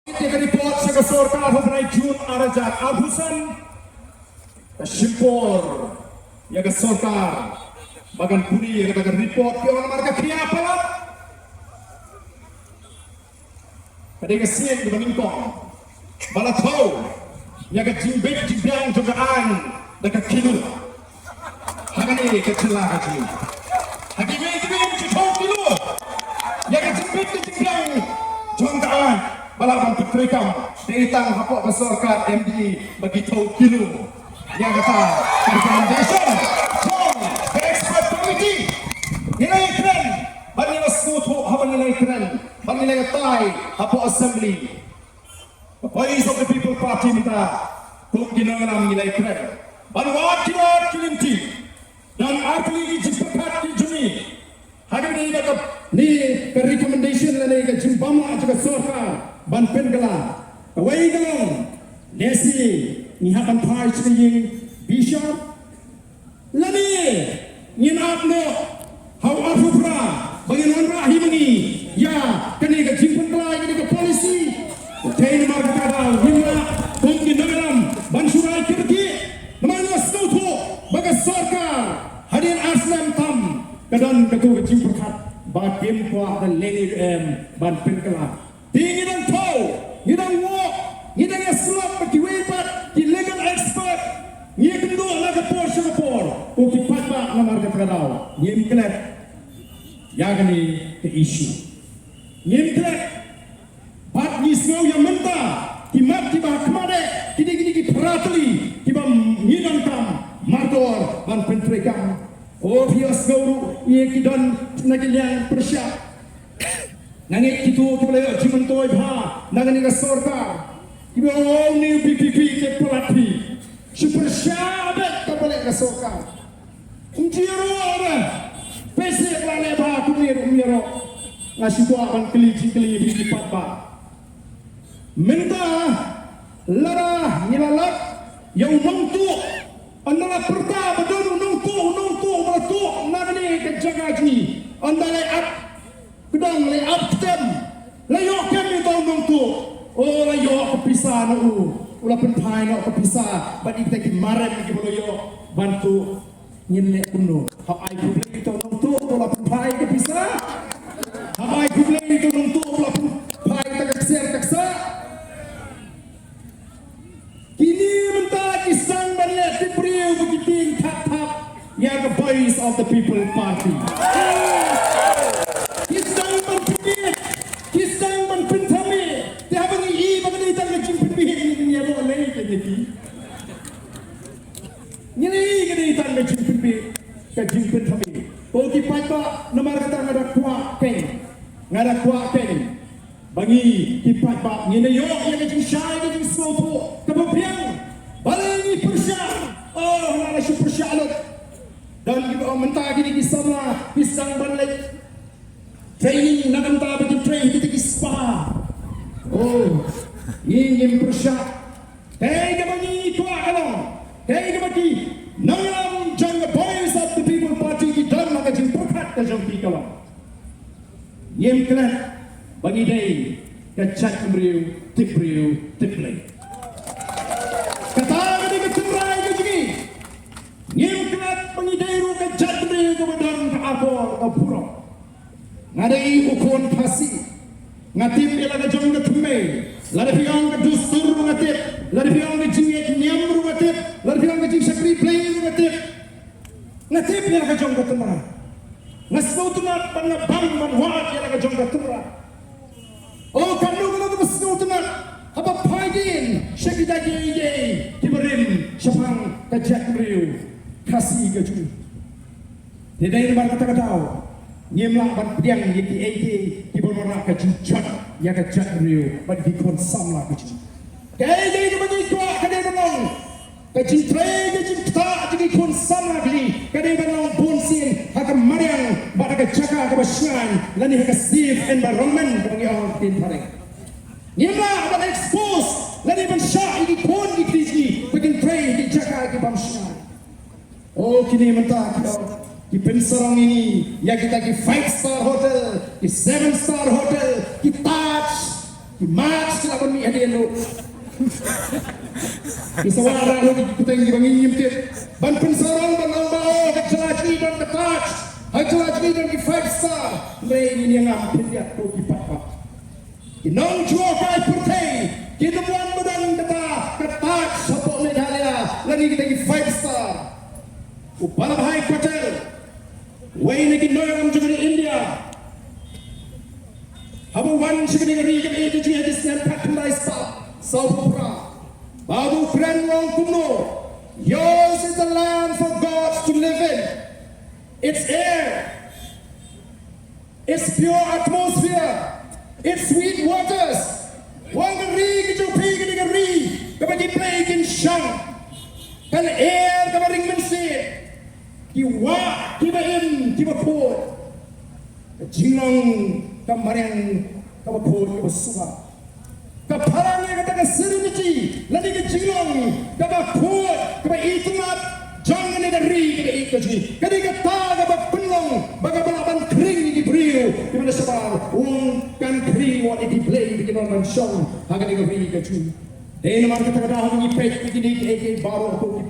Kita report sa kasorka Februari Jun arajat abusan khubor ya kasorka bagan puri ya bagan report ke orang marga kriya palat kadai kasien di bangingkong balatau ya ka jimbek jimbang jogaan dekat kilo hangne kecela haji hakime jithong kilo ya ka jimbek jimbang jogaan balapan petrekam datang hapok kasorka MD bagi tahu kilo yang kata recommendation from the expert committee nilai keren banila skutu haban nilai keren banila tai hapok assembly the voice of the people party minta kuk dinanam nilai keren banwat kilat kilinti dan arti jimpakat di juni hari ini dapat ni ke recommendation lagi ke jimpama juga sorka ban pengala away galong nesi ni hakan thai ching Bishar lani ni napno how afupra bagian rahi mani ya kani ka jimpan kala kani ka policy tain marga kada himna kongki nagaram ban surai kirki namanya snowto baga sarkar hadian aslam tam kadan katu jimpan khat ba game kwa dan leni ban pengala tinggi dan tahu, hidang walk, hidang slap KIWEI di legal expert, ni kendua lah ke por, uki patba namar ke terkadau, ni mengklet, ya kini ke isu, ni mengklet, pat ni semua yang mentah, kimat kiba kemade, kini peratli, kiba minang tam, martor, ban pentrekam, oh bias gauru, ia kidan nagilan persyak. Nangit itu kita cuma toy bah, nangani kasorka, kita orang ni PPP ke pelatih, super syabat kepala kasorka, unjiro ada, pesi pelane bah kumiro, ngasih buah ban keli di patba, minta lara nilalak yang nongtu, anda pertama betul nongtu, nangani kejaga ni, anda leap. Kedang lay up them layok kami tahu nongtu oh layok kepisah nu ulah penpai nak kepisah but kita kemarin kita layok bantu nyelek kuno hab ai publik kita nongtu ulah penpai kepisah hab ai publik kita nongtu ulah penpai tak kaksa kini mentah kisang banyak dipriu begitu tap yang the voice of the people party kajimpen kami. Oki patba nomor kata ngada kuat keng. Bagi kipat bak ni yo yang kajim syai kajim semua kebepiang. Balangi persya. Oh ngada syukur syalut. Dan kita mentah gini kisama pisang balik. Training nak mentah bagi training kita kispa. Oh ingin persya. Hei kebagi kuat kalau. Hei kebagi Ngan jangka boys of the people party kita nak jimpokat ke jangki kalau. Ngim kena bagi day kecat kemriu tiplay. Kata kami keturai ke sini. Ngim kena bagi day ru kecat kemriu ke badan ke abor ke pura. Ngadai ukun pasi. Ngatip ialah ke jangka tumai. Lada piang ke dustur ngatip. Lada piang ke jingit nyam ngatip. Lada piang ke jing sakri play ngatip yang nak jongga tempat, ngasau tempat panabang manwat yang nak jongga tempat. Oh kamu kalau tu ngasau tempat, apa pagin, syakita ye, kiberim, syapang kajak beriu, kasih kaju. Tidak ini bar kata tahu, nyemlah bar piang ye kiberorak kaju cat, ya kajak beriu, bar dikon samlah kaju. Kaya itu bagi kuat kadai menang. Kajin tray, kajin tak, jadi kun sama beli. Kadai banang bonsin, hakam mariang, pada kecaka kebasyan, lani hak safe environment bagi orang tin pareng. Nyemlah pada expose, lani bansyah ini kun di krisi, kajin tray, kecaka kebasyan. Oh kini mentah kita, di pensarang ini, ya kita di 5-star hotel, di 7-star hotel, di Taj, March sila kon mi hadian lo. Isawara lo kita yang bangin yimtit. Ban pensarang ban ambao kat jelajni dan ketaj. Hai jelajni dan ki 5 star. Lei ini yang ampun dia tu ki pat. Inong chua kai putih. Kita buan badan kita ketaj sopok Meghalaya. Lagi kita ki 5 star. Upala bahai patel. Wei nagi noyam juga di India. Habu wan shikini ri ke e ji hadis nan patulai spa. Saupra. Babu kran wong kuno. Yours is the land for God to live in. It's air. It's pure atmosphere. It's sweet waters. Wang ri ke jo pi ke ri. Kapag play in shang. Kan air kabaring mensi. Kiwa, kiba in, kiba po. Jinong kamarang kaba po kiba suka. Kaparangnya kata serenity, lagi ke jinong kaba po kaba itungat jangan ada ri kiba ikaji. Kadi kata kaba penong baga balaban kering di brio di mana sabar wong kan kering wat di play di kinon show haga di ri ikaji. Dene mar kata kata hang ipet di iabaroh ko di